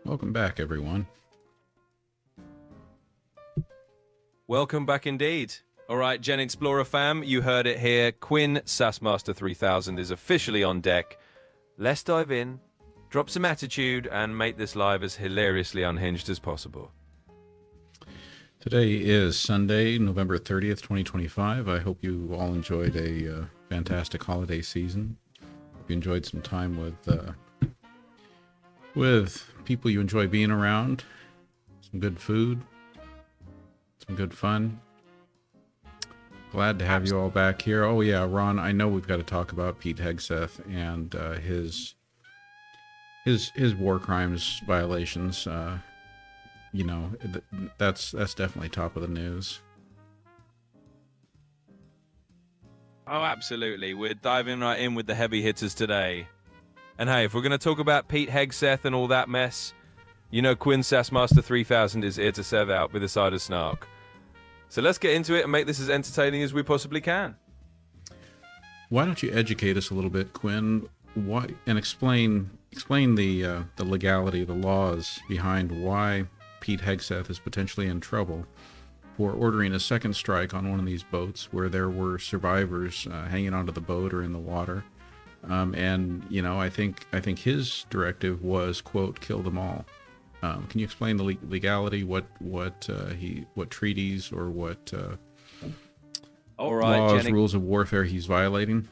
Welcome back, everyone. Welcome back indeed. All right, GenXplorer fam, you heard it here. Quinn SassMaster3000 is officially on deck. Let's dive in, drop some attitude, and make this live as hilariously unhinged as possible. Today is Sunday, November 30th, 2025. I hope you all enjoyed a fantastic holiday season. Hope you enjoyed some time with people you enjoy being around, some good food, some good fun. Glad to have you all back here. Oh yeah, Ron, I know we've got to talk about Pete Hegseth and his war crimes violations. You know, that's definitely top of the news. Oh, absolutely. We're diving right in with the heavy hitters today. And hey, if we're going to talk about Pete Hegseth and all that mess, you know Quinn SassMaster3000 is here to serve out with a side of snark. So let's get into it and make this as entertaining as we possibly can. Why don't you educate us a little bit, Quinn? Why, and explain the legality, the laws behind why Pete Hegseth is potentially in trouble for ordering a second strike on one of these boats where there were survivors hanging onto the boat or in the water. And you know, I think his directive was, quote, kill them all. Can you explain the legality? What treaties or what all right, laws, rules of warfare he's violating?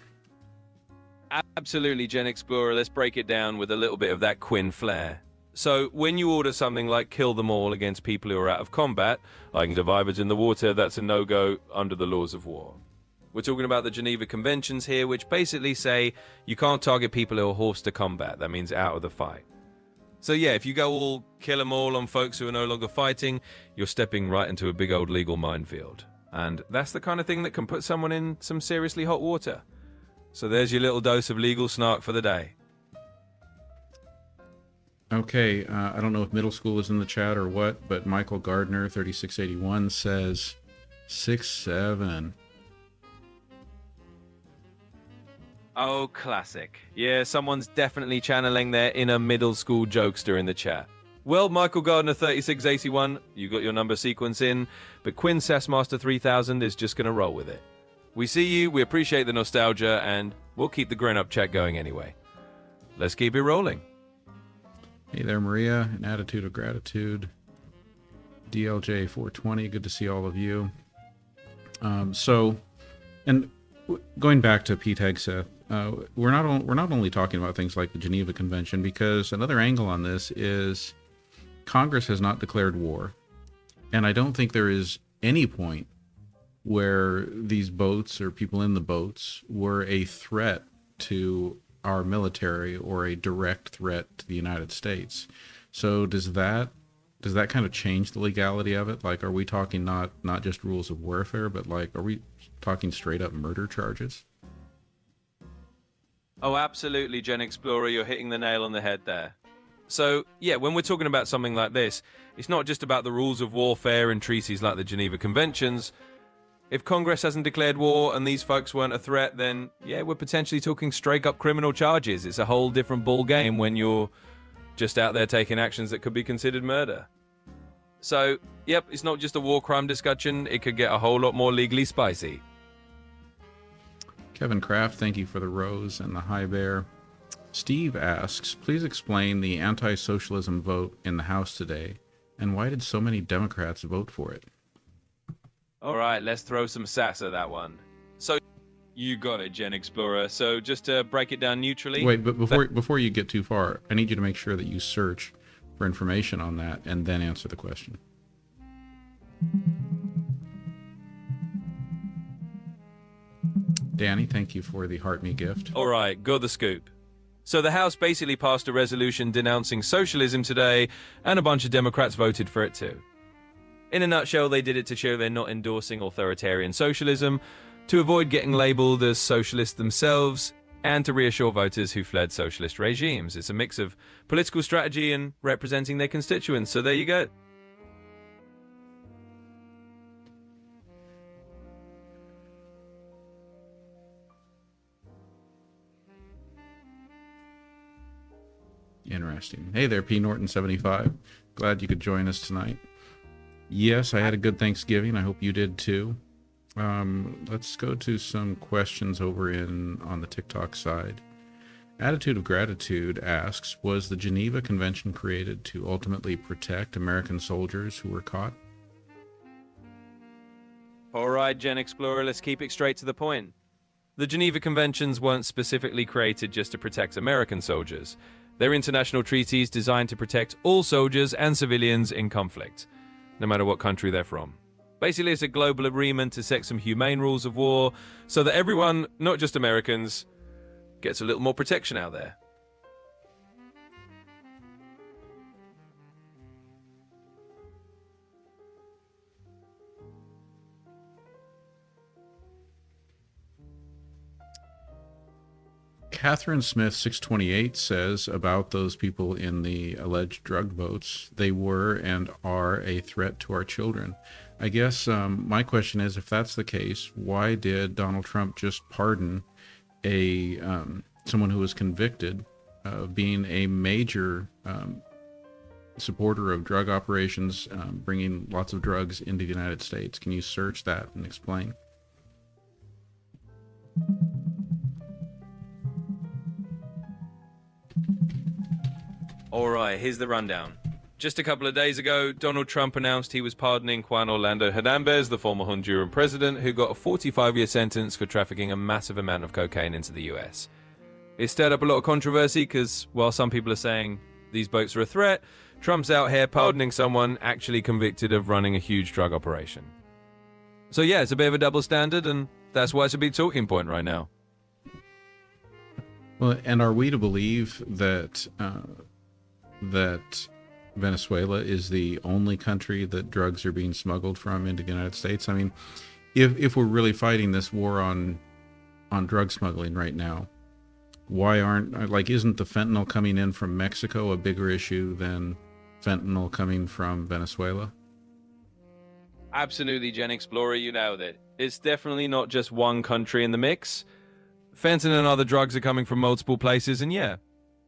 Absolutely, GenXplorer. Let's break it down with a little bit of that Quinn flair. So when you order something like kill them all against people who are out of combat, like survivors in the water, that's a no-go under the laws of war. We're talking about the Geneva Conventions here, which basically say you can't target people who are horsed to combat. That means out of the fight. So yeah, if you go all kill them all on folks who are no longer fighting, you're stepping right into a big old legal minefield. And that's the kind of thing that can put someone in some seriously hot water. So there's your little dose of legal snark for the day. Okay, I don't know if middle school is in the chat or what, but Michael Gardner, 3681, says 6'7". Oh, classic. Yeah, someone's definitely channeling their inner middle school jokester in the chat. Well, Michael Gardner, 3681, you got your number sequence in, but Quinn SassMaster3000 is just going to roll with it. We see you, we appreciate the nostalgia, and we'll keep the grown-up chat going anyway. Let's keep it rolling. Hey there, Maria. An attitude of gratitude. DLJ 420. Good to see all of you. Going back to Pete Hegseth, we're not only talking about things like the Geneva Convention, because another angle on this is Congress has not declared war, and I don't think there is any point where these boats or people in the boats were a threat to our military or a direct threat to the United States. So does that kind of change the legality of it? Like, are we talking not just rules of warfare, but like, are we talking straight up murder charges? Oh, absolutely, GenXplorer. You're hitting the nail on the head there. So, yeah, when we're talking about something like this, it's not just about the rules of warfare and treaties like the Geneva Conventions. If Congress hasn't declared war and these folks weren't a threat, then, yeah, we're potentially talking straight-up criminal charges. It's a whole different ball game when you're just out there taking actions that could be considered murder. So, yep, it's not just a war crime discussion. It could get a whole lot more legally spicy. Kevin Kraft, thank you for the rose and the high bear. Steve asks, please explain the anti-socialism vote in the House today, and why did so many Democrats vote for it? All right, let's throw some sass at that one. So, you got it, GenXplorer. So, just to break it down neutrally... Wait, but before you get too far, I need you to make sure that you search for information on that and then answer the question. Danny, thank you for the heart me gift. All right, got the scoop. So the House basically passed a resolution denouncing socialism today, and a bunch of Democrats voted for it too. In a nutshell, they did it to show they're not endorsing authoritarian socialism, to avoid getting labeled as socialists themselves, and to reassure voters who fled socialist regimes. It's a mix of political strategy and representing their constituents, so there you go. Interesting. Hey there, P. Norton75. Glad you could join us tonight. Yes, I had a good Thanksgiving. I hope you did too. Let's go to some questions over on the TikTok side. Attitude of Gratitude asks, was the Geneva Convention created to ultimately protect American soldiers who were caught? All right, GenXplorer, let's keep it straight to the point. The Geneva Conventions weren't specifically created just to protect American soldiers. They're international treaties designed to protect all soldiers and civilians in conflict, no matter what country they're from. Basically, it's a global agreement to set some humane rules of war so that everyone, not just Americans, gets a little more protection out there. Catherine Smith 628 says about those people in the alleged drug votes, they were and are a threat to our children. I guess my question is, if that's the case, why did Donald Trump just pardon someone who was convicted of being a major supporter of drug operations, bringing lots of drugs into the United States? Can you search that and explain? All right, here's the rundown. Just a couple of days ago, Donald Trump announced he was pardoning Juan Orlando Hernandez, the former Honduran president, who got a 45-year sentence for trafficking a massive amount of cocaine into the US. It stirred up a lot of controversy because, while some people are saying these boats are a threat, Trump's out here pardoning someone actually convicted of running a huge drug operation. So yeah, it's a bit of a double standard, and that's why it's a big talking point right now. Well, and are we to believe that that Venezuela is the only country that drugs are being smuggled from into the United States? I mean, if we're really fighting this war on drug smuggling right now, why isn't the fentanyl coming in from Mexico a bigger issue than fentanyl coming from Venezuela? Absolutely, GenXplorer, you nailed it. It's definitely not just one country in the mix. Fentanyl and other drugs are coming from multiple places, and yeah,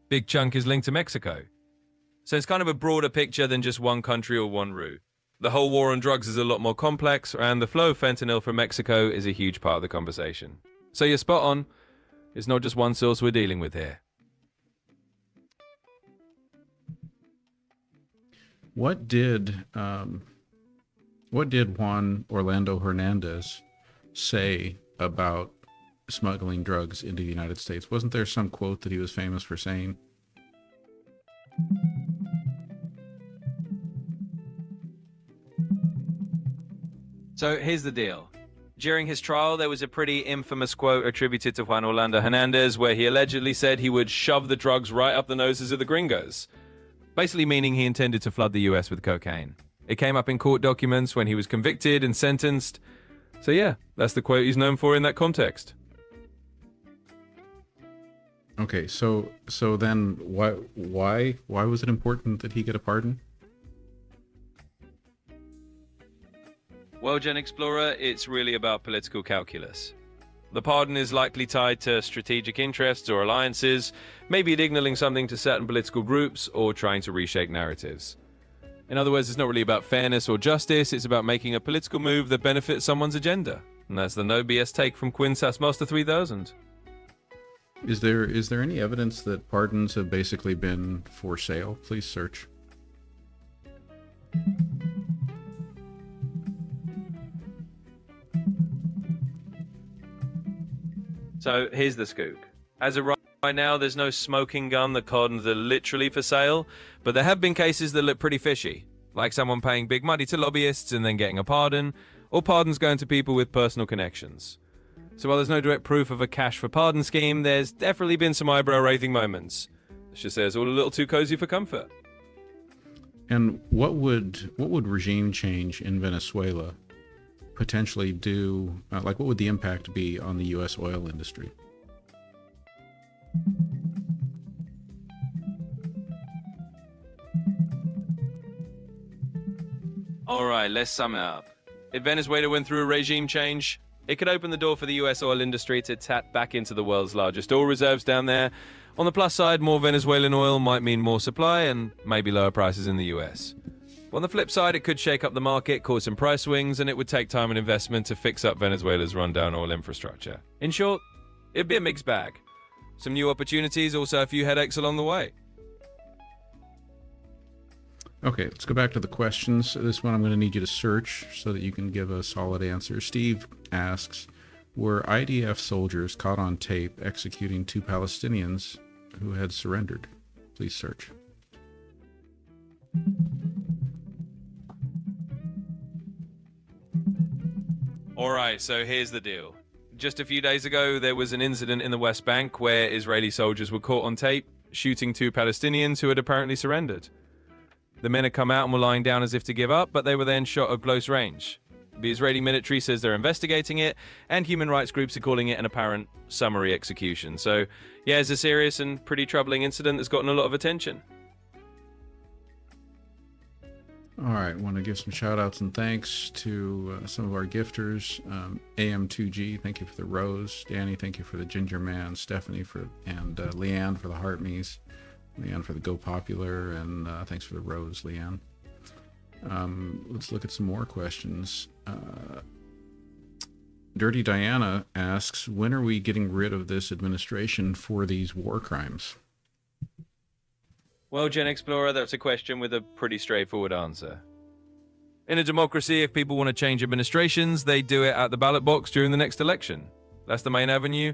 big chunk is linked to Mexico. So it's kind of a broader picture than just one country or one route. The whole war on drugs is a lot more complex, and the flow of fentanyl from Mexico is a huge part of the conversation. So you're spot on. It's not just one source we're dealing with here. What did Juan Orlando Hernandez say about smuggling drugs into the United States? Wasn't there some quote that he was famous for saying? So here's the deal. During his trial, there was a pretty infamous quote attributed to Juan Orlando Hernandez where he allegedly said he would shove the drugs right up the noses of the gringos. Basically meaning he intended to flood the US with cocaine. It came up in court documents when he was convicted and sentenced. So yeah, that's the quote he's known for in that context. Okay, so then why was it important that he get a pardon? Well, GenXplorer, it's really about political calculus. The pardon is likely tied to strategic interests or alliances, maybe signaling something to certain political groups or trying to reshape narratives. In other words, it's not really about fairness or justice, it's about making a political move that benefits someone's agenda. And that's the no BS take from Quinn SassMaster3000. Is there any evidence that pardons have basically been for sale? Please search. So here's the scoop. As of right now, there's no smoking gun that pardons are literally for sale, but there have been cases that look pretty fishy, like someone paying big money to lobbyists and then getting a pardon, or pardons going to people with personal connections. So while there's no direct proof of a cash for pardon scheme, there's definitely been some eyebrow-raising moments. Let's just say it's all a little too cozy for comfort. And what would regime change in Venezuela potentially do? What would the impact be on the U.S. oil industry? All right, let's sum it up. If Venezuela went through a regime change, It could open the door for the US oil industry to tap back into the world's largest oil reserves down there. On the plus side, more Venezuelan oil might mean more supply and maybe lower prices in the US. On the flip side, it could shake up the market, cause some price swings, and it would take time and investment to fix up Venezuela's rundown oil infrastructure. In short, it'd be a mixed bag. Some new opportunities, also a few headaches along the way. Okay, let's go back to the questions. This one I'm going to need you to search so that you can give a solid answer. Steve asks, were IDF soldiers caught on tape executing 2 Palestinians who had surrendered? Please search. Alright, so here's the deal. Just a few days ago, there was an incident in the West Bank where Israeli soldiers were caught on tape shooting 2 Palestinians who had apparently surrendered. The men had come out and were lying down as if to give up, but they were then shot at close range. The Israeli military says they're investigating it, and human rights groups are calling it an apparent summary execution. So, yeah, it's a serious and pretty troubling incident that's gotten a lot of attention. All right, want to give some shout outs and thanks to some of our gifters. AM2G, thank you for the rose. Danny, thank you for the ginger man. Stephanie and Leanne for the heart me's. Leanne for the Go Popular, and thanks for the rose, Leanne. Let's look at some more questions. Dirty Diana asks, when are we getting rid of this administration for these war crimes? Well, GenXplorer, that's a question with a pretty straightforward answer. In a democracy, if people want to change administrations, they do it at the ballot box during the next election. That's the main avenue,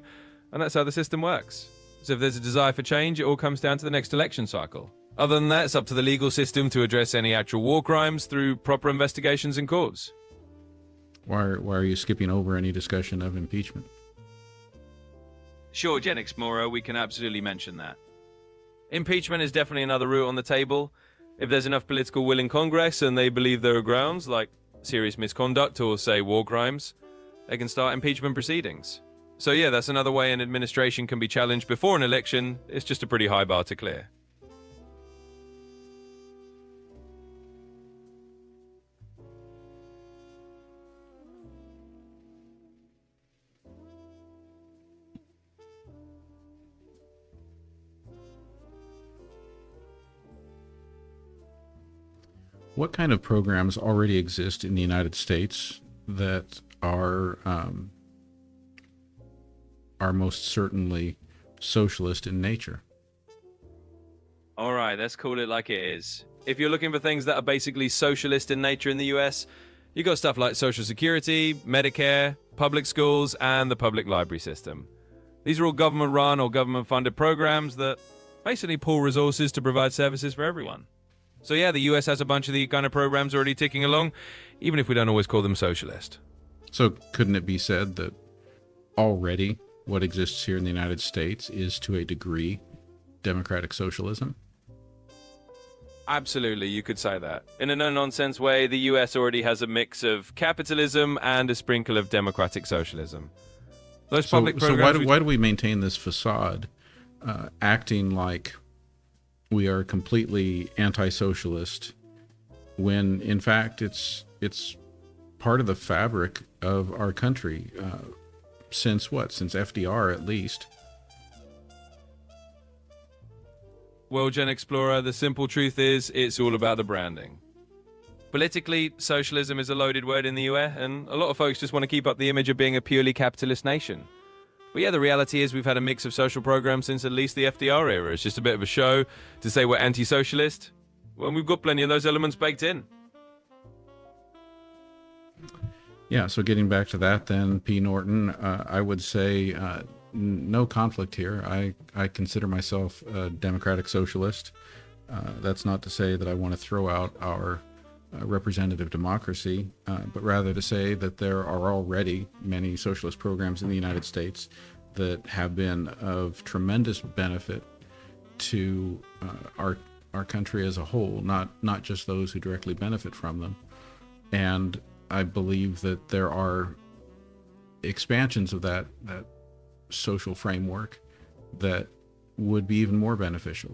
and that's how the system works. So if there's a desire for change, it all comes down to the next election cycle. Other than that, it's up to the legal system to address any actual war crimes through proper investigations in courts. Why are you skipping over any discussion of impeachment? Sure, GenXplorer, we can absolutely mention that. Impeachment is definitely another route on the table. If there's enough political will in Congress and they believe there are grounds, like serious misconduct or, say, war crimes, they can start impeachment proceedings. So yeah, that's another way an administration can be challenged before an election. It's just a pretty high bar to clear. What kind of programs already exist in the United States that are most certainly socialist in nature? All right, let's call it like it is. If you're looking for things that are basically socialist in nature in the US, you got stuff like Social Security, Medicare, public schools, and the public library system. These are all government-run or government-funded programs that basically pool resources to provide services for everyone. So yeah, the US has a bunch of the kind of programs already ticking along, even if we don't always call them socialist. So couldn't it be said that already what exists here in the United States is to a degree democratic socialism? Absolutely, you could say that. In a no-nonsense way, the US already has a mix of capitalism and a sprinkle of democratic socialism. Those public programs... So why do we maintain this facade, acting like we are completely anti-socialist, when in fact it's part of the fabric of our country since FDR at least? Well, GenXplorer, the simple truth is it's all about the branding. Politically, socialism is a loaded word in the US, and a lot of folks just want to keep up the image of being a purely capitalist nation. But yeah, the reality is we've had a mix of social programs since at least the FDR era. It's just a bit of a show to say we're anti-socialist when we've got plenty of those elements baked in. Yeah, so getting back to that then, P. Norton, I would say no conflict here. I consider myself a democratic socialist. That's not to say that I want to throw out our representative democracy, but rather to say that there are already many socialist programs in the United States that have been of tremendous benefit to our country as a whole, not just those who directly benefit from them. And I believe that there are expansions of that social framework that would be even more beneficial.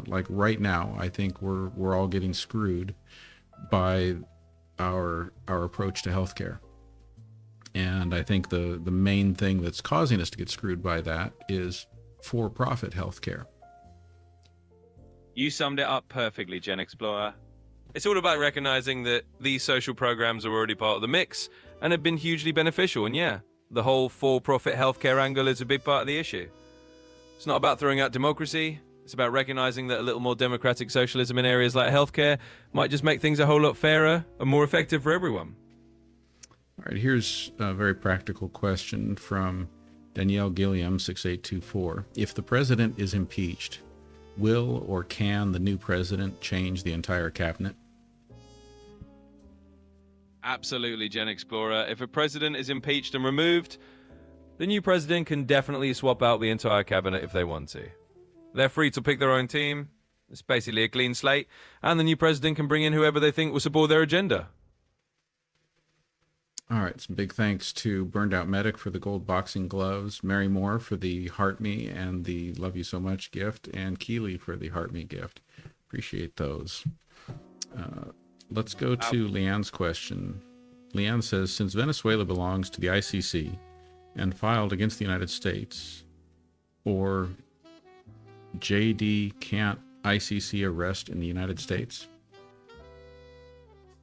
Like right now, I think we're all getting screwed by our approach to healthcare. And I think the main thing that's causing us to get screwed by that is for-profit healthcare. You summed it up perfectly, GenXplorer. It's all about recognizing that these social programs are already part of the mix and have been hugely beneficial. And yeah, the whole for-profit healthcare angle is a big part of the issue. It's not about throwing out democracy. It's about recognizing that a little more democratic socialism in areas like healthcare might just make things a whole lot fairer and more effective for everyone. All right, here's a very practical question from Danielle Gilliam, 6824. If the president is impeached, will or can the new president change the entire cabinet? Absolutely, GenXplorer. If a president is impeached and removed, the new president can definitely swap out the entire cabinet if they want to. They're free to pick their own team. It's basically a clean slate, and the new president can bring in whoever they think will support their agenda. All right, some big thanks to Burned Out Medic for the gold boxing gloves, Mary Moore for the Heart Me and the Love You So Much gift, and Keely for the Heart Me gift. Appreciate those. Let's go to Leanne's question. Leanne says, since Venezuela belongs to the ICC and filed against the United States, or JD can't ICC arrest in the United States?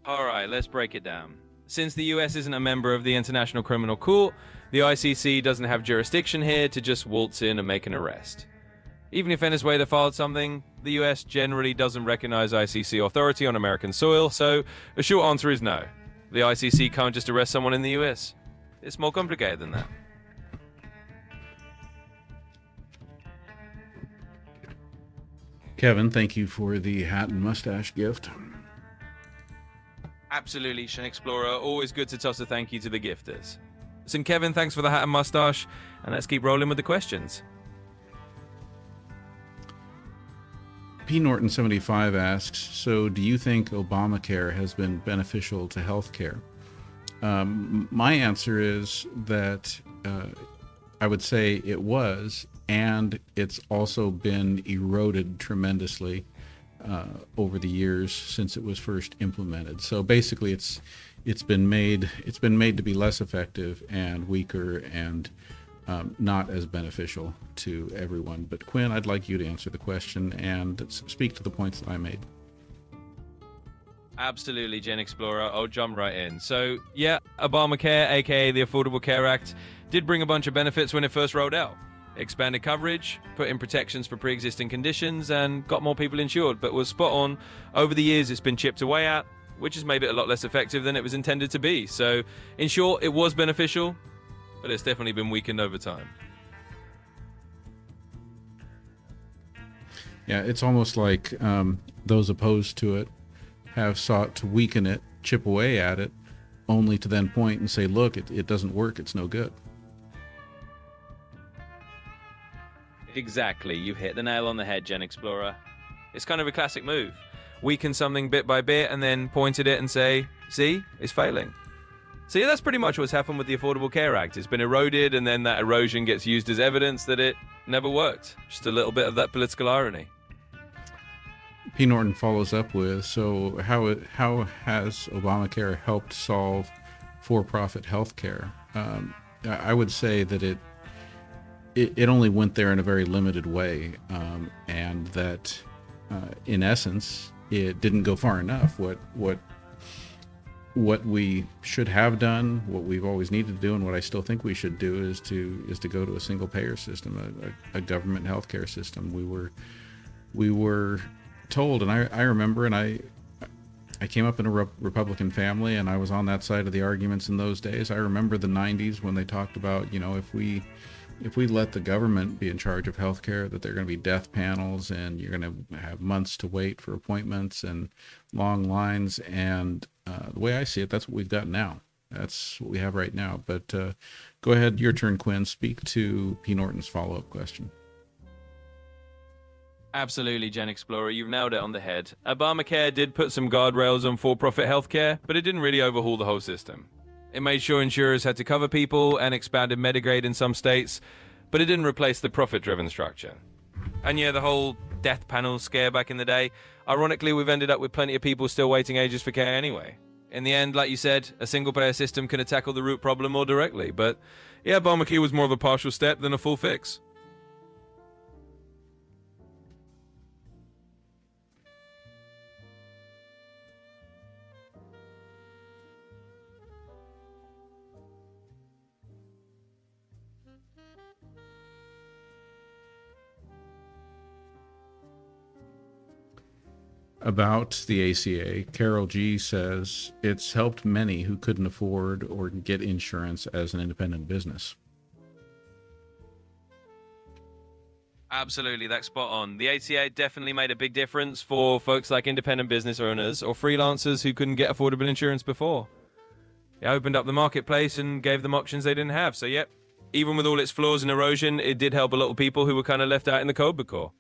All right, let's break it down. Since the US isn't a member of the International Criminal Court, the ICC doesn't have jurisdiction here to just waltz in and make an arrest. Even if Venezuela filed something, the US generally doesn't recognize ICC authority on American soil, so a short answer is no. The ICC can't just arrest someone in the US. It's more complicated than that. Kevin, thank you for the hat and mustache gift. Absolutely, GenXplorer. Always good to toss a thank you to the gifters. So, Kevin, thanks for the hat and mustache, and let's keep rolling with the questions. P. Norton 75 asks, so do you think Obamacare has been beneficial to healthcare? My answer is that I would say it was, and it's also been eroded tremendously over the years since it was first implemented. So basically, it's been made to be less effective and weaker and not as beneficial to everyone. But Quinn, I'd like you to answer the question and speak to the points that I made. Absolutely, GenXplorer. I'll jump right in. So, yeah, Obamacare, aka the Affordable Care Act, did bring a bunch of benefits when it first rolled out. Expanded coverage, put in protections for pre-existing conditions, and got more people insured, but was spot on. Over the years, it's been chipped away at, which has made it a lot less effective than it was intended to be. So, in short, it was beneficial, but it's definitely been weakened over time. Yeah, it's almost like those opposed to it have sought to weaken it, chip away at it, only to then point and say, look, it doesn't work, it's no good. Exactly, you hit the nail on the head, GenXplorer. It's kind of a classic move. Weaken something bit by bit and then point at it and say, see, it's failing. So yeah, that's pretty much what's happened with the Affordable Care Act. It's been eroded, and then that erosion gets used as evidence that it never worked. Just a little bit of that political irony. P. Norton follows up with, so how has Obamacare helped solve for-profit health care? I would say that it only went there in a very limited way, and that in essence it didn't go far enough. What we should have done, what we've always needed to do, and what I still think we should do is to go to a single payer system, a government healthcare system. We were told, and I remember, and I came up in a Republican family, and I was on that side of the arguments in those days. I remember the 90s when they talked about, if we let the government be in charge of healthcare, that there are going to be death panels, and you're going to have months to wait for appointments and long lines. And the way I see it, that's what we've got now. That's what we have right now. But go ahead, your turn, Quinn. Speak to P. Norton's follow-up question. Absolutely, GenXplorer. You've nailed it on the head. Obamacare did put some guardrails on for-profit healthcare, but it didn't really overhaul the whole system. It made sure insurers had to cover people and expanded Medicaid in some states, but it didn't replace the profit-driven structure. And yeah, the whole death panel scare back in the day, ironically, we've ended up with plenty of people still waiting ages for care anyway. In the end, like you said, a single-payer system can tackle the root problem more directly. But yeah, Obamacare was more of a partial step than a full fix. About the ACA, Carol G says it's helped many who couldn't afford or get insurance as an independent business. Absolutely, that's spot on. The ACA definitely made a big difference for folks like independent business owners or freelancers who couldn't get affordable insurance before. It opened up the marketplace and gave them options they didn't have. So, yep, even with all its flaws and erosion, it did help a lot of people who were kind of left out in the cold before.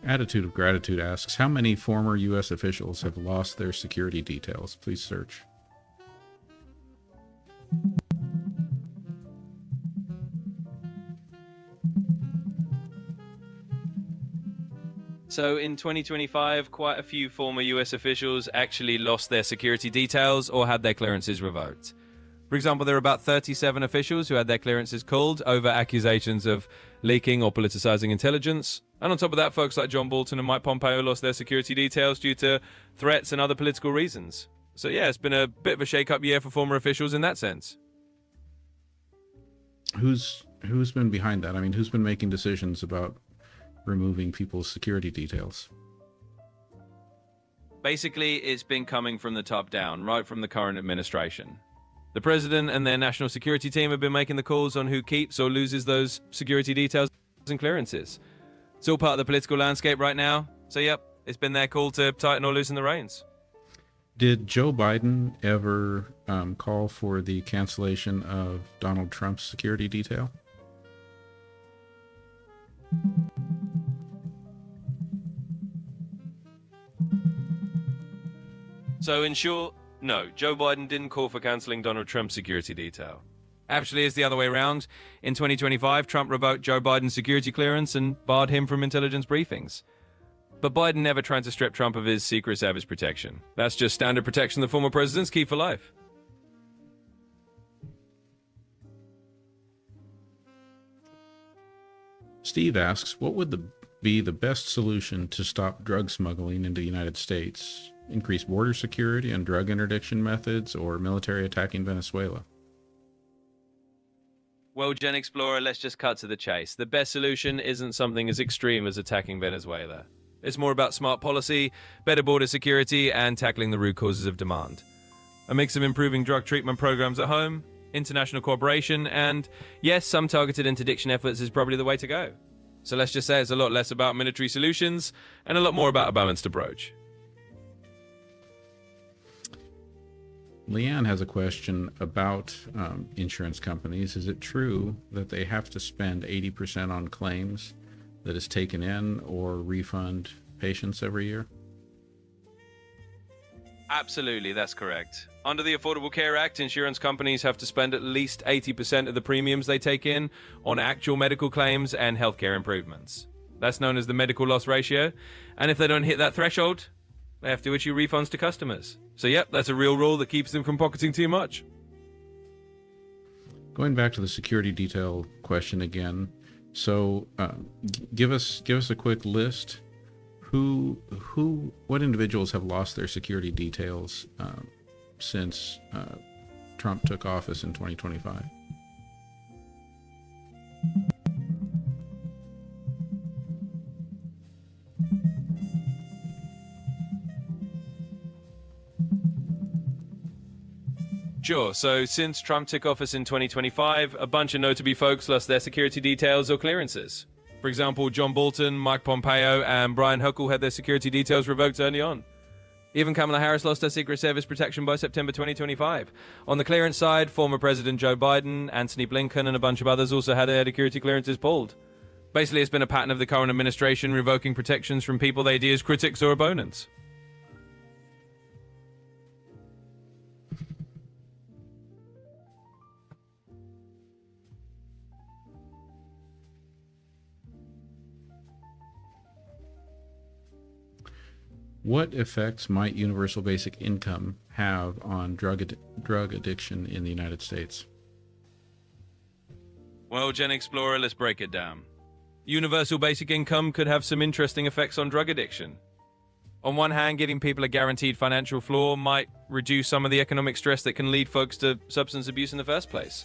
Attitude of Gratitude asks, how many former U.S. officials have lost their security details? Please search. So in 2025, quite a few former US officials actually lost their security details or had their clearances revoked. For example, there are about 37 officials who had their clearances called over accusations of leaking or politicizing intelligence. And on top of that, folks like John Bolton and Mike Pompeo lost their security details due to threats and other political reasons. So yeah, it's been a bit of a shake-up year for former officials in that sense. Who's been behind that? I mean, who's been making decisions about removing people's security details? Basically, it's been coming from the top down, right from the current administration. The president and their national security team have been making the calls on who keeps or loses those security details and clearances. It's all part of the political landscape right now. So, yep, it's been their call to tighten or loosen the reins. Did Joe Biden ever call for the cancellation of Donald Trump's security detail? So, in short, no, Joe Biden didn't call for canceling Donald Trump's security detail. Actually, it's the other way around. In 2025, Trump revoked Joe Biden's security clearance and barred him from intelligence briefings. But Biden never tried to strip Trump of his Secret Service protection. That's just standard protection the former presidents keep for life. Steve asks, what would be the best solution to stop drug smuggling into the United States? Increase border security and drug interdiction methods, or military attacking Venezuela? Well, GenXplorer, let's just cut to the chase. The best solution isn't something as extreme as attacking Venezuela. It's more about smart policy, better border security, and tackling the root causes of demand. A mix of improving drug treatment programs at home, international cooperation, and yes, some targeted interdiction efforts is probably the way to go. So let's just say it's a lot less about military solutions and a lot more about a balanced approach. Leanne has a question about insurance companies. Is it true that they have to spend 80% on claims that is taken in or refund patients every year? Absolutely, that's correct. Under the Affordable Care Act, insurance companies have to spend at least 80% of the premiums they take in on actual medical claims and healthcare improvements. That's known as the medical loss ratio. And if they don't hit that threshold, they have to issue refunds to customers. So, yep, that's a real rule that keeps them from pocketing too much. Going back to the security detail question again. So, give us a quick list. What individuals have lost their security details since Trump took office in 2025? Sure, so since Trump took office in 2025, a bunch of notable folks lost their security details or clearances. For example, John Bolton, Mike Pompeo, and Brian Huckle had their security details revoked early on. Even Kamala Harris lost her Secret Service protection by September 2025. On the clearance side, former President Joe Biden, Antony Blinken, and a bunch of others also had their security clearances pulled. Basically, it's been a pattern of the current administration revoking protections from people they see as critics or opponents. What effects might universal basic income have on drug addiction in the United States? Well, GenXplorer, let's break it down. Universal basic income could have some interesting effects on drug addiction. On one hand, giving people a guaranteed financial floor might reduce some of the economic stress that can lead folks to substance abuse in the first place.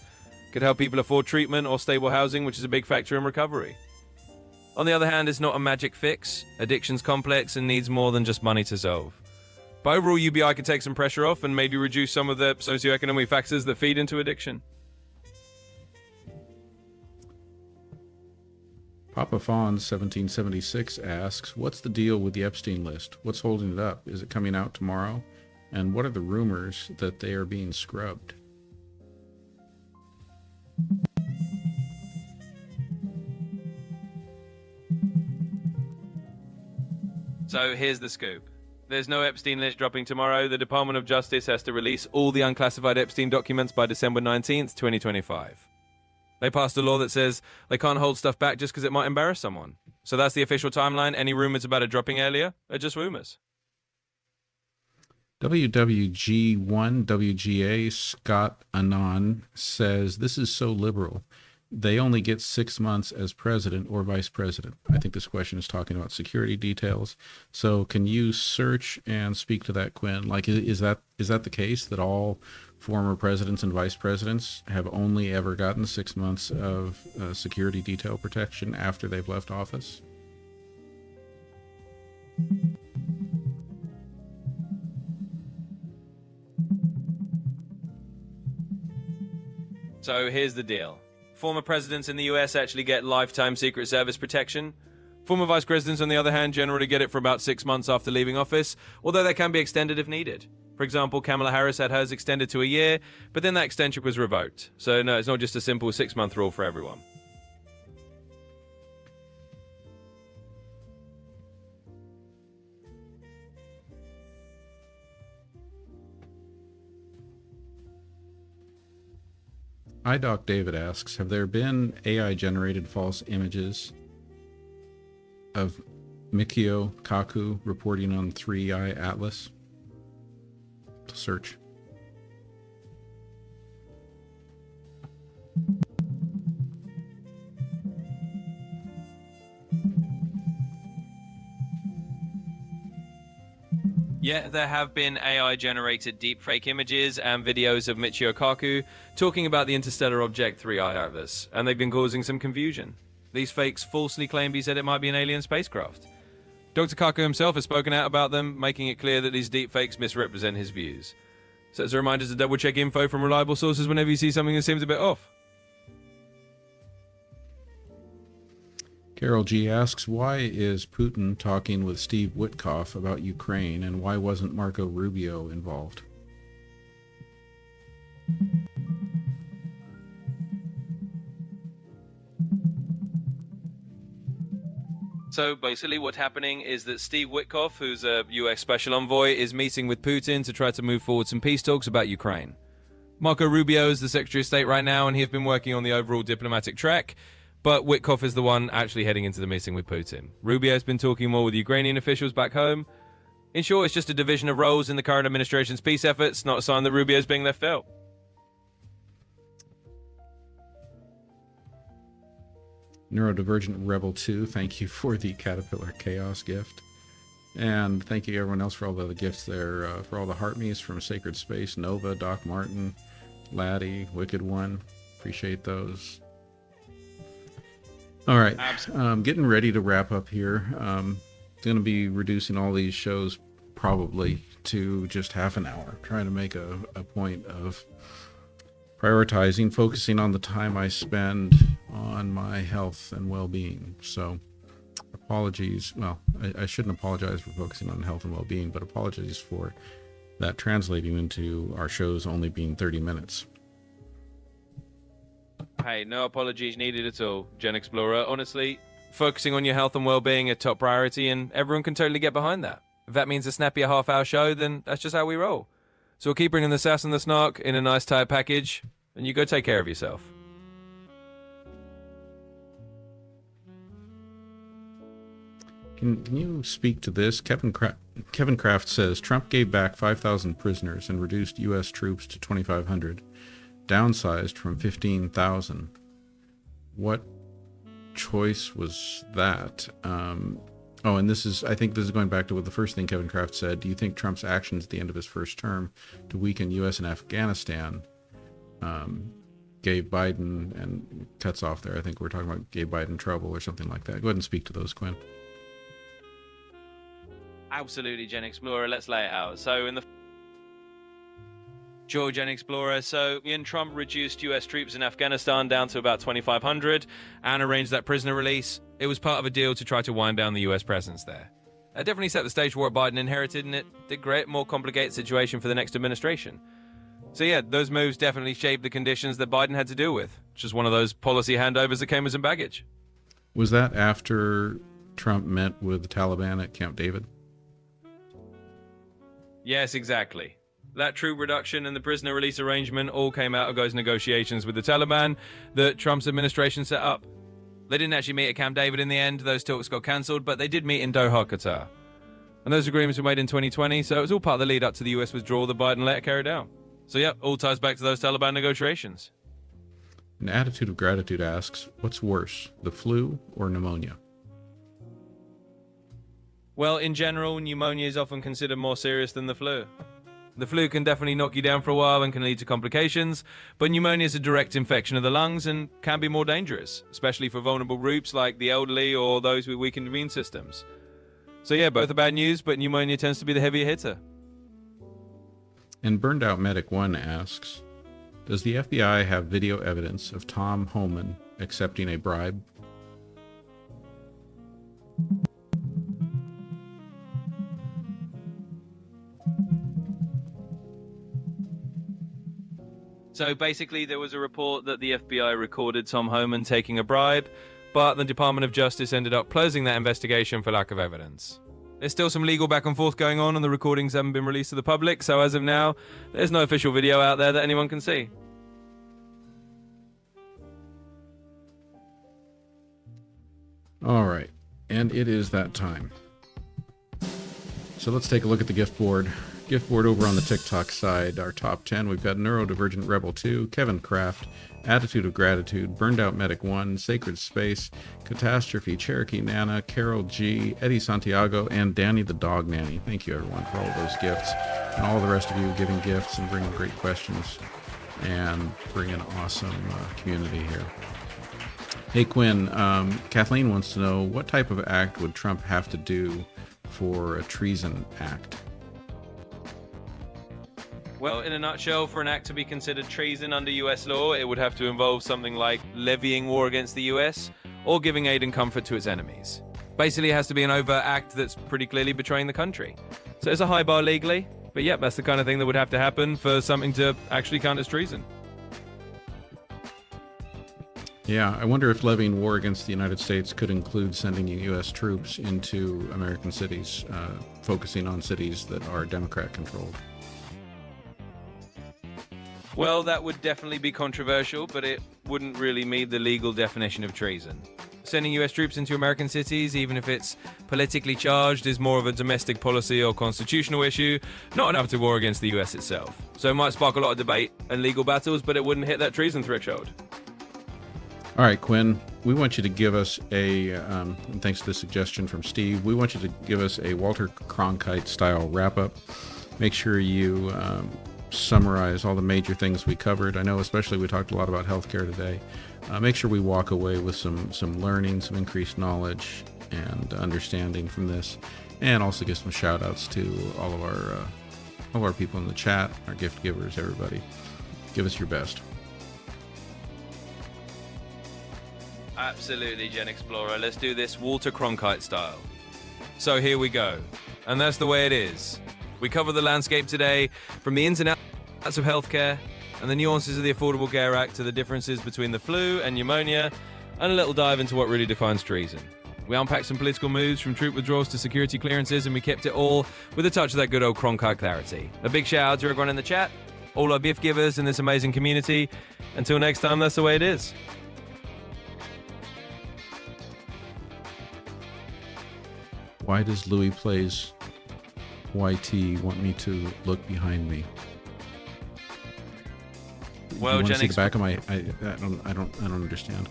Could help people afford treatment or stable housing, which is a big factor in recovery. On the other hand, it's not a magic fix. Addiction's complex and needs more than just money to solve. But overall, UBI could take some pressure off and maybe reduce some of the socioeconomic factors that feed into addiction. Papa Fawn 1776 asks, what's the deal with the Epstein list? What's holding it up? Is it coming out tomorrow? And what are the rumors that they are being scrubbed? So here's the scoop. There's no Epstein list dropping tomorrow. The Department of Justice has to release all the unclassified Epstein documents by December 19th, 2025. They passed a law that says they can't hold stuff back just because it might embarrass someone. So that's the official timeline. Any rumors about it dropping earlier are just rumors. WWG1WGA Scott Anon says, this is so liberal. They only get 6 months as president or vice president. I think this question is talking about security details. So can you search and speak to that, Quinn? Like, is that the case, that all former presidents and vice presidents have only ever gotten 6 months of security detail protection after they've left office? So here's the deal. Former presidents in the US actually get lifetime Secret Service protection. Former vice presidents, on the other hand, generally get it for about 6 months after leaving office, although that can be extended if needed. For example, Kamala Harris had hers extended to a year, but then that extension was revoked. So no, it's not just a simple 6-month rule for everyone. iDoc David asks, have there been AI-generated false images of Michio Kaku reporting on 3i Atlas? Search. Yeah, there have been AI-generated deepfake images and videos of Michio Kaku talking about the interstellar object 3i Atlas, and they've been causing some confusion. These fakes falsely claimed he said it might be an alien spacecraft. Dr. Kaku himself has spoken out about them, making it clear that these deepfakes misrepresent his views. So it's a reminder to double-check info from reliable sources whenever you see something that seems a bit off. Carol G asks, why is Putin talking with Steve Witkoff about Ukraine, and why wasn't Marco Rubio involved? So basically what's happening is that Steve Witkoff, who's a US Special Envoy, is meeting with Putin to try to move forward some peace talks about Ukraine. Marco Rubio is the Secretary of State right now, and he's been working on the overall diplomatic track, but Witkoff is the one actually heading into the meeting with Putin. Rubio's been talking more with Ukrainian officials back home. In short, it's just a division of roles in the current administration's peace efforts, not a sign that Rubio's being left out. Neurodivergent Rebel 2, thank you for the Caterpillar Chaos gift. And thank you everyone else for all the other gifts there, for all the Heartme's from Sacred Space, Nova, Doc Martin, Laddie, Wicked One. Appreciate those. All right, getting ready to wrap up here. Going to be reducing all these shows probably to just half an hour, trying to make a point of prioritizing, focusing on the time I spend on my health and well-being. So apologies. Well, I shouldn't apologize for focusing on health and well-being, but apologies for that translating into our shows only being 30 minutes. Hey, no apologies needed at all, GenXplorer. Honestly, focusing on your health and well-being a top priority, and everyone can totally get behind that. If that means a snappier half-hour show, then that's just how we roll. So we'll keep bringing the sass and the snark in a nice tight package, and you go take care of yourself. Can you speak to this? Kevin Kevin Kraft says Trump gave back 5,000 prisoners and reduced U.S. troops to 2,500, downsized from 15,000. What choice was that? And I think this is going back to what the first thing Kevin Kraft said. Do you think Trump's actions at the end of his first term to weaken U.S. and Afghanistan gave Biden, and cuts off there, I think we're talking about gave Biden trouble or something like that. Go ahead and speak to those, Quinn. Absolutely, GenXplorer. Let's lay it out. So in the GenXplorer. So Ian Trump reduced U.S. troops in Afghanistan down to about 2,500 and arranged that prisoner release. It was part of a deal to try to wind down the U.S. presence there. It definitely set the stage for what Biden inherited, and it did create a more complicated situation for the next administration. So yeah, those moves definitely shaped the conditions that Biden had to deal with. Just one of those policy handovers that came as some baggage. Was that after Trump met with the Taliban at Camp David? Yes, exactly. That troop reduction and the prisoner release arrangement all came out of those negotiations with the Taliban that Trump's administration set up. They didn't actually meet at Camp David in the end. Those talks got cancelled, but they did meet in Doha, Qatar. And those agreements were made in 2020, so it was all part of the lead up to the US withdrawal that Biden later carried out. So yeah, all ties back to those Taliban negotiations. An Attitude of Gratitude asks, what's worse, the flu or pneumonia? Well, in general, pneumonia is often considered more serious than the flu. The flu can definitely knock you down for a while and can lead to complications, but pneumonia is a direct infection of the lungs and can be more dangerous, especially for vulnerable groups like the elderly or those with weakened immune systems. So yeah, both are bad news, but pneumonia tends to be the heavier hitter. And Burned Out Medic 1 asks, does the FBI have video evidence of Tom Homan accepting a bribe? So basically, there was a report that the FBI recorded Tom Homan taking a bribe, but the Department of Justice ended up closing that investigation for lack of evidence. There's still some legal back and forth going on, and the recordings haven't been released to the public, so as of now, there's no official video out there that anyone can see. All right, and it is that time. So let's take a look at the gift board. Gift board over on the TikTok side, our top 10. We've got Neurodivergent Rebel 2, Kevin Kraft, Attitude of Gratitude, Burned Out Medic 1, Sacred Space, Catastrophe, Cherokee Nana, Carol G, Eddie Santiago, and Danny the Dog Nanny. Thank you, everyone, for all of those gifts. And all the rest of you giving gifts and bringing great questions and bringing an awesome community here. Hey, Quinn, Kathleen wants to know, what type of act would Trump have to do for a treason act? Well, in a nutshell, for an act to be considered treason under US law, it would have to involve something like levying war against the US or giving aid and comfort to its enemies. Basically, it has to be an overt act that's pretty clearly betraying the country. So it's a high bar legally, but yep, that's the kind of thing that would have to happen for something to actually count as treason. Yeah, I wonder if levying war against the United States could include sending U.S. troops into American cities, focusing on cities that are Democrat-controlled. Well, that would definitely be controversial, but it wouldn't really meet the legal definition of treason. Sending US troops into American cities, even if it's politically charged, is more of a domestic policy or constitutional issue, not enough to war against the US itself. So it might spark a lot of debate and legal battles, but it wouldn't hit that treason threshold. All right, Quinn, we want you to give us and thanks to the suggestion from Steve, we want you to give us a Walter Cronkite-style wrap-up. Make sure you summarize all the major things we covered. I know especially we talked a lot about healthcare today. Make sure we walk away with some learning, some increased knowledge and understanding from this, and also give some shout outs to all of our people in the chat, our gift givers, everybody. Give us your best. Absolutely, GenXplorer. Let's do this Walter Cronkite style. So here we go. And that's the way it is. We cover the landscape today, from the ins and outs of healthcare and the nuances of the Affordable Care Act to the differences between the flu and pneumonia, and a little dive into what really defines treason. We unpacked some political moves from troop withdrawals to security clearances, and we kept it all with a touch of that good old Cronkite clarity. A big shout out to everyone in the chat, all our gift givers in this amazing community. Until next time, that's the way it is. Why does Louis Plays YT want me to look behind me? Well, you want to see Gen the back of my? I don't understand.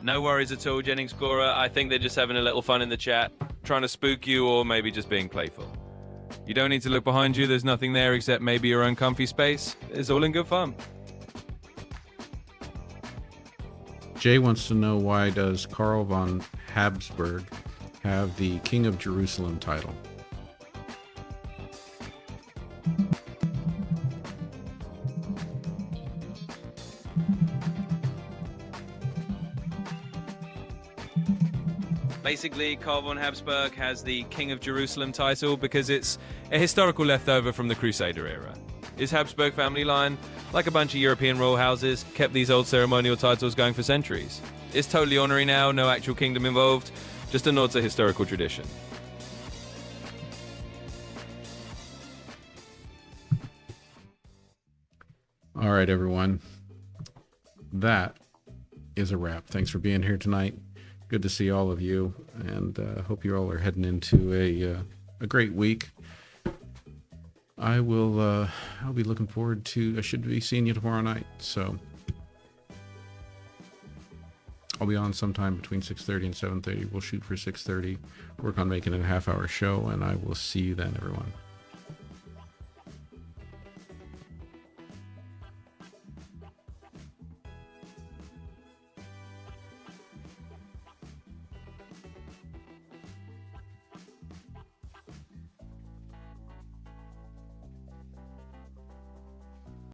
No worries at all, GenXplorer. I think they're just having a little fun in the chat, trying to spook you or maybe just being playful. You don't need to look behind you. There's nothing there except maybe your own comfy space. It's all in good fun. Jay wants to know, why does Karl von Habsburg have the King of Jerusalem title? Basically, Karl von Habsburg has the King of Jerusalem title because it's a historical leftover from the Crusader era. His Habsburg family line, like a bunch of European royal houses, kept these old ceremonial titles going for centuries. It's totally honorary now, no actual kingdom involved, just a nod to historical tradition. All right, everyone. That is a wrap. Thanks for being here tonight. Good to see all of you, and hope you all are heading into a great week. I'll be looking forward to, I should be seeing you tomorrow night, so I'll be on sometime between 6:30 and 7:30. We'll shoot for 6:30, work on making it a half-hour show, and I will see you then, everyone.